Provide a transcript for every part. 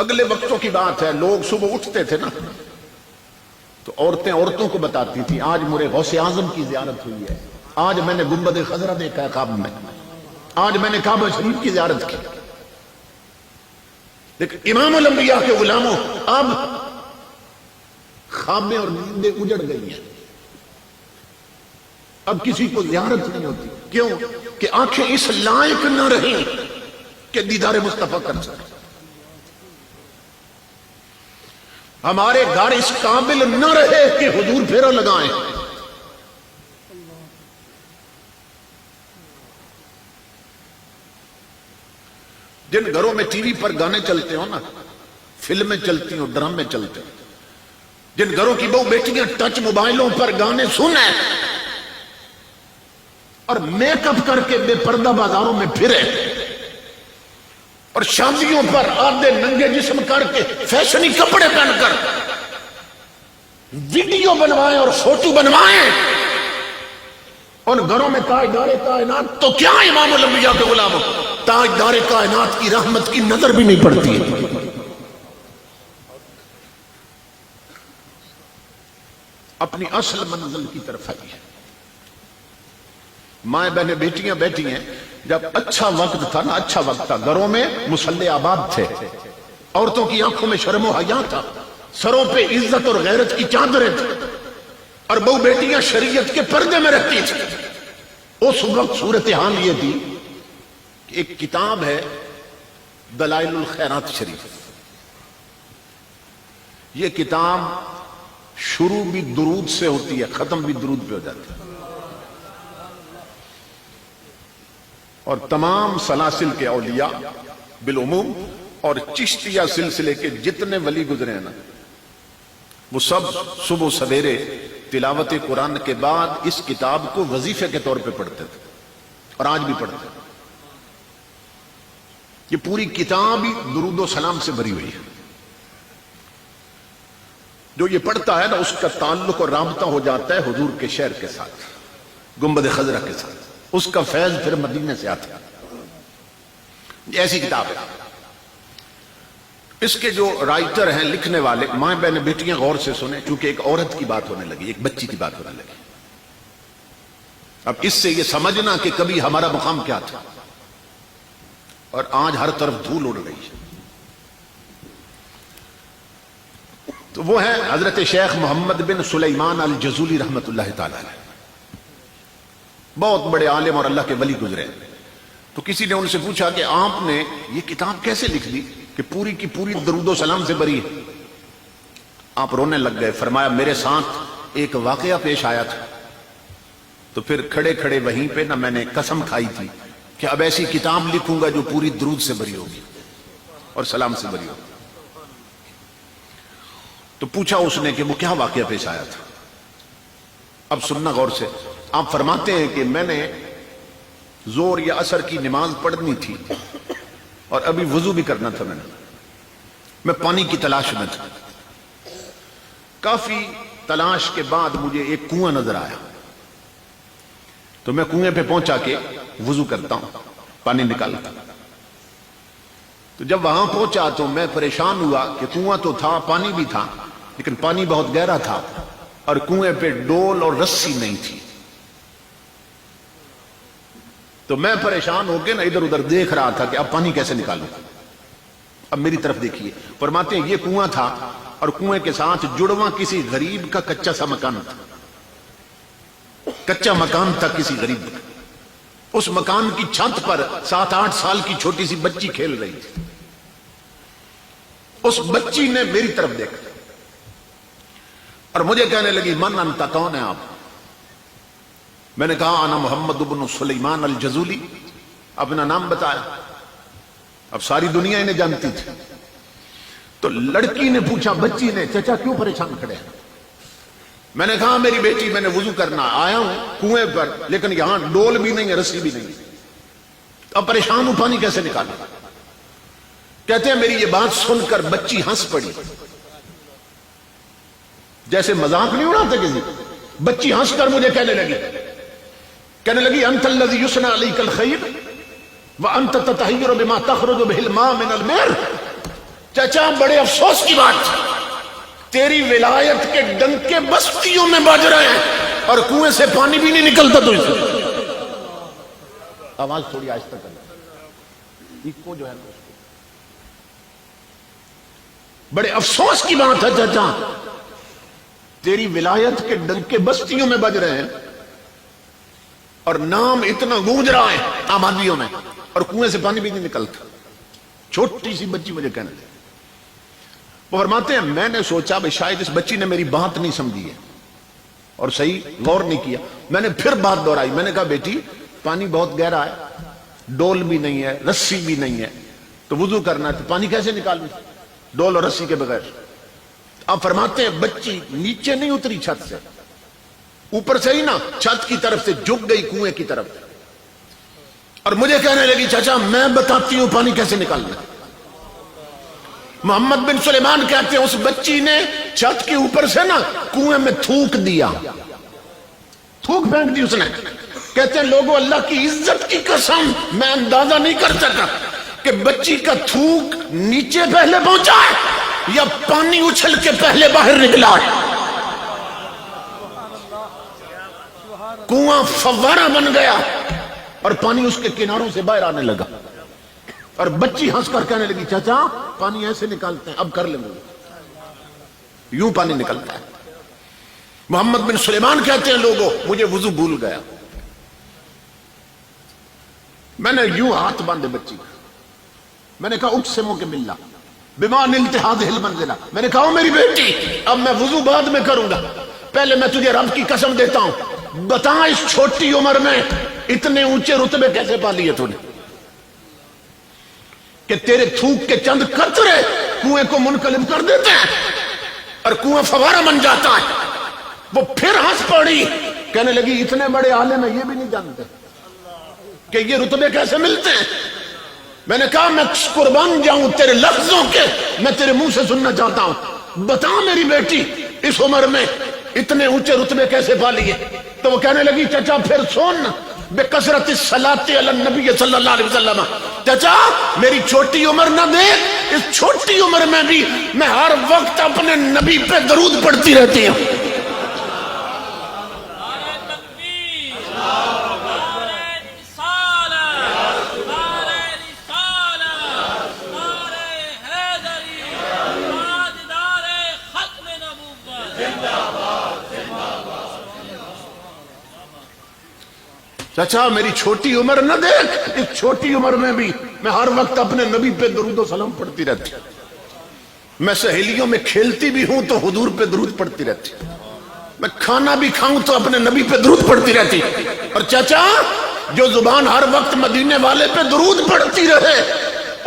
اگلے وقتوں کی بات ہے، لوگ صبح اٹھتے تھے نا تو عورتیں عورتوں کو بتاتی تھی آج میرے غوث اعظم کی زیارت ہوئی ہے، آج میں نے گنبد خضرا دیکھا ہے خواب میں، آج میں نے کعبہ شریف کی زیارت کی. لیکن امام الانبیاء کے غلاموں اب خوابیں اور نیندیں اجڑ گئی ہیں، اب کسی کو زیارت نہیں ہوتی. کیوں؟ کہ آنکھیں اس لائق نہ رہیں کہ دیدار مصطفیٰ کر سکیں. ہمارے گھر اس قابل نہ رہے کہ حضور پھیرا لگائیں. جن گھروں میں ٹی وی پر گانے چلتے ہو نا، فلمیں چلتی ہوں، ڈرامے چلتے ہوں، جن گھروں کی بہو بیٹیاں ٹچ موبائلوں پر گانے سنیں اور میک اپ کر کے بے پردہ بازاروں میں پھرے اور شادیوں پر آدھے ننگے جسم کر کے فیشنی کپڑے پہن کر ویڈیو بنوائیں اور فوٹو بنوائیں، ان گھروں میں تاجدار کائنات تو کیا امام الانبیاء کے غلاموں تاجدار کائنات کی رحمت کی نظر بھی نہیں پڑتی ہے. اپنی اصل منزل کی طرف آئی ہے. مائیں بہنیں بیٹیاں بیٹھی ہیں. جب اچھا وقت تھا نا، اچھا وقت تھا، گھروں میں مصلے آباد تھے، عورتوں کی آنکھوں میں شرم و حیا تھا، سروں پہ عزت اور غیرت کی چادریں تھیں، اور بہو بیٹیاں شریعت کے پردے میں رہتی تھیں. اس وقت صورتحال یہ تھی کہ ایک کتاب ہے دلائل الخیرات شریف. یہ کتاب شروع بھی درود سے ہوتی ہے، ختم بھی درود پہ ہو جاتی ہے، اور تمام سلاسل کے اولیاء بالعموم اور چشتیہ سلسلے کے جتنے ولی گزرے ہیں نا، وہ سب صبح سویرے تلاوت قرآن کے بعد اس کتاب کو وظیفے کے طور پہ پڑھتے تھے، اور آج بھی پڑھتے ہیں. یہ پوری کتاب ہی درود و سلام سے بھری ہوئی ہے. جو یہ پڑھتا ہے نا اس کا تعلق اور رابطہ ہو جاتا ہے حضور کے شہر کے ساتھ، گنبد خضرا کے ساتھ. اس کا فیض پھر مدینے سے آتا ہے. ایسی کتاب ہے. اس کے جو رائٹر ہیں، لکھنے والے، ماں بہن بیٹیاں غور سے سنیں، چونکہ ایک عورت کی بات ہونے لگی، ایک بچی کی بات ہونے لگی. اب اس سے یہ سمجھنا کہ کبھی ہمارا مقام کیا تھا، اور آج ہر طرف دھول اڑ رہی ہے. تو وہ ہے حضرت شیخ محمد بن سلیمان الجزولی رحمت اللہ تعالی علیہ. بہت بڑے عالم اور اللہ کے ولی گزرے. تو کسی نے ان سے پوچھا کہ آپ نے یہ کتاب کیسے لکھ دی کہ پوری کی پوری درود و سلام سے بری ہے؟ آپ رونے لگ گئے. فرمایا میرے ساتھ ایک واقعہ پیش آیا تھا، تو پھر کھڑے کھڑے وہیں پہ نہ میں نے قسم کھائی تھی کہ اب ایسی کتاب لکھوں گا جو پوری درود سے بری ہوگی اور سلام سے بری ہوگی. تو پوچھا اس نے کہ وہ کیا واقعہ پیش آیا تھا. اب سننا غور سے. آپ فرماتے ہیں کہ میں نے زور یا عصر کی نماز پڑھنی تھی اور ابھی وضو بھی کرنا تھا. میں پانی کی تلاش میں تھا. کافی تلاش کے بعد مجھے ایک کنواں نظر آیا، تو میں کنویں پہ پہنچا کے وضو کرتا ہوں، پانی نکالتا. تو جب وہاں پہنچا تو میں پریشان ہوا کہ کنواں تو تھا، پانی بھی تھا، لیکن پانی بہت گہرا تھا اور کنویں پہ ڈول اور رسی نہیں تھی. تو میں پریشان ہو کے نا ادھر ادھر دیکھ رہا تھا کہ اب پانی کیسے نکالوں. اب میری طرف دیکھیے. فرماتے ہیں یہ کنواں تھا اور کنویں کے ساتھ جڑواں کسی غریب کا کچا سا مکان تھا. کچا مکان تھا کسی غریب کا. اس مکان کی چھت پر 7-8 سال کی چھوٹی سی بچی کھیل رہی تھی. اس بچی نے میری طرف دیکھا اور مجھے کہنے لگی من انت، کون ہے آپ؟ میں نے کہا انا محمد بن سلیمان الجزولی. اپنا نام بتایا. اب ساری دنیا انہیں جانتی تھی. تو لڑکی نے پوچھا، بچی نے، چچا کیوں پریشان کھڑے ہیں؟ میں نے کہا میری بیٹی، میں نے وضو کرنا آیا ہوں کنویں پر، لیکن یہاں ڈول بھی نہیں ہے، رسی بھی نہیں. اب پریشان ہوں، پانی کیسے نکالوں؟ کہتے ہیں میری یہ بات سن کر بچی ہنس پڑی. جیسے مذاق نہیں اڑاتے کسی. بچی ہنس کر مجھے کہنے لگی انت الذی یثنى علیک الخیر وانت تطہر بما تخرج به الماء من البئر. چچا بڑے افسوس کی بات، تیری ولایت کے ڈنکے بستیوں میں بج رہے ہیں اور کنویں سے پانی بھی نہیں نکلتا تو اسے آواز تھوڑی آہستہ کرنا کو جو ہے بڑے افسوس کی بات ہے چچا، تیری ولایت کے ڈنکے بستیوں میں بج رہے ہیں اور نام اتنا گونج رہا ہے آبادیوں میں اور کنویں سے پانی بھی نہیں نکلتا۔ چھوٹی سی بچی مجھے کہنے دے، وہ فرماتے ہیں میں نے سوچا بھائی شاید اس بچی نے میری بات نہیں سمجھی ہے اور صحیح غور نہیں کیا۔ میں نے پھر بات دہرائی، میں نے کہا بیٹی پانی بہت گہرا ہے، ڈول بھی نہیں ہے، رسی بھی نہیں ہے، تو وضو کرنا ہے تو پانی کیسے نکالوں ڈول اور رسی کے بغیر؟ آپ فرماتے ہیں بچی نیچے نہیں اتری چھت سے، اوپر سے ہی نا چھت کی طرف سے جھک گئی کنویں کی طرف اور مجھے کہنے لگی چچا میں بتاتی ہوں پانی کیسے نکالنا۔ محمد بن سلیمان کہتے ہیں اس بچی نے چھت کے اوپر سے نا کنویں میں تھوک دیا، تھوک پھینک دی اس نے۔ کہتے ہیں لوگوں اللہ کی عزت کی قسم میں اندازہ نہیں کر سکا کہ بچی کا تھوک نیچے پہلے پہنچا ہے یا پانی اچھل کے پہلے باہر نکلا ہے۔ کنواں فوارہ بن گیا اور پانی اس کے کناروں سے باہر آنے لگا اور بچی ہنس کر کہنے لگی چچا پانی ایسے نکالتے ہیں، اب کر لیں گے، یوں پانی نکلتا ہے۔ محمد بن سلیمان کہتے ہیں لوگوں مجھے وضو بھول گیا، میں نے یوں ہاتھ باندھے بچی کا، میں نے کہا اقسم کے باللہ بما نلت هذه المنزلہ، میں نے کہا میری بیٹی اب میں وضو بعد میں کروں گا، پہلے میں تجھے رب کی قسم دیتا ہوں بتا اس چھوٹی عمر میں اتنے اونچے رتبے کیسے پا لیے تو نے کہ تیرے تھوک کے چند قطرے کنویں کو منقلب کر دیتے ہیں اور کنواں فوارہ بن جاتا ہے۔ وہ پھر ہنس پڑی، کہنے لگی اتنے بڑے عالم ہیں یہ بھی نہیں جانتے کہ یہ رتبے کیسے ملتے ہیں۔ میں نے کہا میں قربان جاؤں تیرے لفظوں کے، میں تیرے منہ سے سننا چاہتا ہوں، بتا میری بیٹی اس عمر میں اتنے اونچے رتبے کیسے پا لیے؟ تو وہ کہنے لگی چچا پھر سن بکثرت الصلاۃ علی النبی صلی اللہ علیہ وسلم، چچا میری چھوٹی عمر نہ دیکھ، اس چھوٹی عمر میں بھی میں ہر وقت اپنے نبی پہ درود پڑھتی رہتی ہوں۔ چچا میری چھوٹی عمر نہ دیکھ، اس چھوٹی عمر میں بھی میں ہر وقت اپنے نبی پہ درود و سلام پڑھتی رہتی ہوں، میں سہیلیوں میں کھیلتی بھی ہوں تو حضور پہ درود پڑھتی رہتی ہوں، میں کھانا بھی کھاؤں تو اپنے نبی پہ درود پڑھتی رہتی ہوں۔ اور چچا جو زبان ہر وقت مدینے والے پہ درود پڑھتی رہے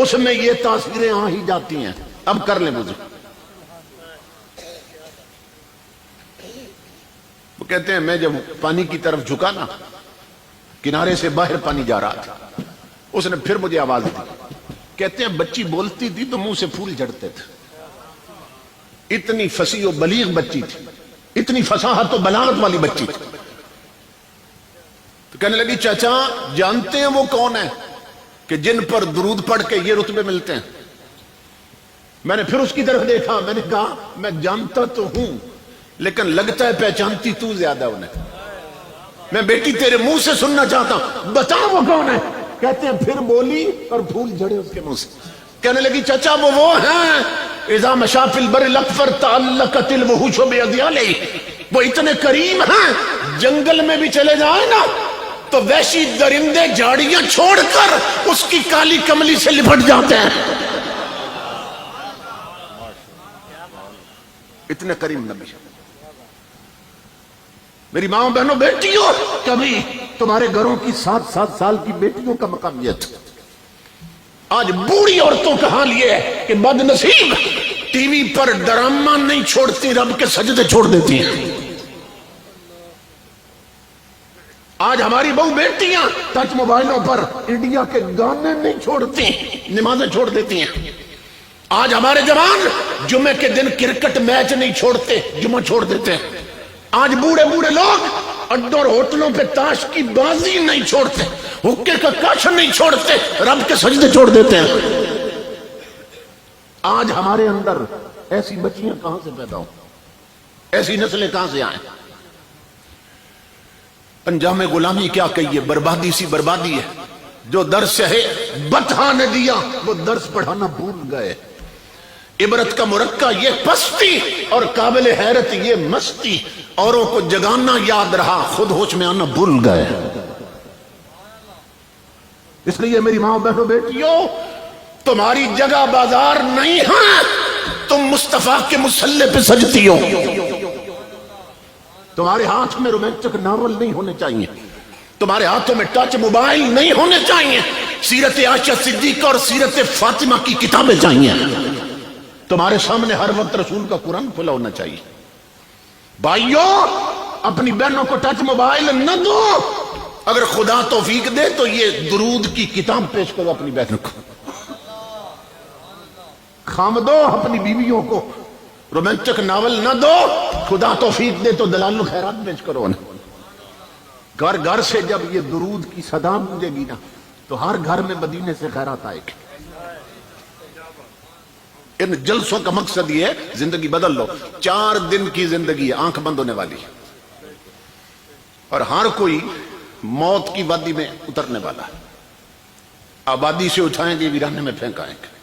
اس میں یہ تاثیریں آ ہی جاتی ہیں۔ اب کر لیں وضو۔ وہ کہتے ہیں میں جب پانی کی طرف جھکا نا کنارے سے باہر پانی جا رہا تھا، اس نے پھر مجھے آواز دی، کہتے ہیں بچی بولتی تھی تو منہ سے پھول جھڑتے تھے، اتنی فصیح و بلیغ بچی تھی، اتنی فصاحت و بلاغت والی بچی تھی۔ تو کہنے لگی چچا جانتے ہیں وہ کون ہے کہ جن پر درود پڑھ کے یہ رتبے ملتے ہیں؟ میں نے پھر اس کی طرف دیکھا، میں نے کہا میں جانتا تو ہوں لیکن لگتا ہے پہچانتی تو زیادہ انہیں، میں بیٹی تیرے منہ سے سننا چاہتا ہوں، بتا وہ کون ہے؟ کہتے ہیں پھر بولی اور پھول جھڑے اس کے منہ سے۔ کہنے لگی چچا وہ ہیں اذا مشى في البر الاكفر تعلقت الوحوش باذياله، وہ اتنے کریم ہیں جنگل میں بھی چلے جائیں نا تو وحشی درندے جھاڑیاں چھوڑ کر اس کی کالی کملی سے لپٹ جاتے ہیں، اتنے کریم نبی۔ میری ماں بہنوں بیٹیوں کبھی تمہارے گھروں کی 7 سال کی بیٹیوں کا مقام یہ تھا۔ آج بوڑھی عورتوں کا حال یہ ہے کہ بد نصیب ٹی وی پر ڈرامہ نہیں چھوڑتی، رب کے سجدے چھوڑ دیتی ہیں۔ آج ہماری بہو بیٹیاں ٹچ موبائلوں پر انڈیا کے گانے نہیں چھوڑتی، نمازیں چھوڑ دیتی ہیں۔ آج ہمارے جوان جمعے کے دن کرکٹ میچ نہیں چھوڑتے، جمعہ چھوڑ دیتے ہیں۔ آج بوڑھے بوڑھے لوگ اڈوں اور ہوٹلوں پہ تاش کی بازی نہیں چھوڑتے، حقے کا کاش نہیں چھوڑتے، رب کے سجدے چھوڑ دیتے ہیں۔ آج ہمارے اندر ایسی بچیاں کہاں سے پیدا ہوں، ایسی نسلیں کہاں سے آئیں؟ انجام غلامی کیا کہیے، بربادی سی بربادی ہے۔ جو درس ہے بتہا نے دیا وہ درس پڑھانا بھول گئے۔ عبرت کا مرکہ یہ پستی اور قابل حیرت یہ مستی، اوروں کو جگانا یاد رہا، خود ہوش میں آنا بھول گئے۔ اس لیے میری ماں بہنوں بیٹیوں، تمہاری جگہ بازار نہیں ہے، تم مصطفیٰ کے مصلی پہ سجتی ہو۔ تمہارے ہاتھ میں رومانٹک ناول نہیں ہونے چاہیے، تمہارے ہاتھوں میں ٹچ موبائل نہیں ہونے چاہیے، سیرت عائشہ صدیقہ اور سیرت فاطمہ کی کتابیں چاہیے، تمہارے سامنے ہر وقت رسول کا قرآن کھلا ہونا چاہیے۔ بھائیوں، اپنی بہنوں کو ٹچ موبائل نہ دو، اگر خدا توفیق دے تو یہ درود کی کتاب پیش کرو اپنی بہنوں کو، خام دو اپنی بیویوں کو، رومانٹک ناول نہ دو، خدا توفیق دے تو دلال الخیرات پیش کرو نا۔ گھر گھر سے جب یہ درود کی صدا گونجے گی نا تو ہر گھر میں مدینے سے خیرات آئے گی۔ ان جلسوں کا مقصد یہ ہے زندگی بدل لو۔ 4 دن کی زندگی ہے، آنکھ بند ہونے والی، اور ہر کوئی موت کی وادی میں اترنے والا ہے۔ آبادی سے اٹھائیں گے، ویرانے میں پھینکائیں گے۔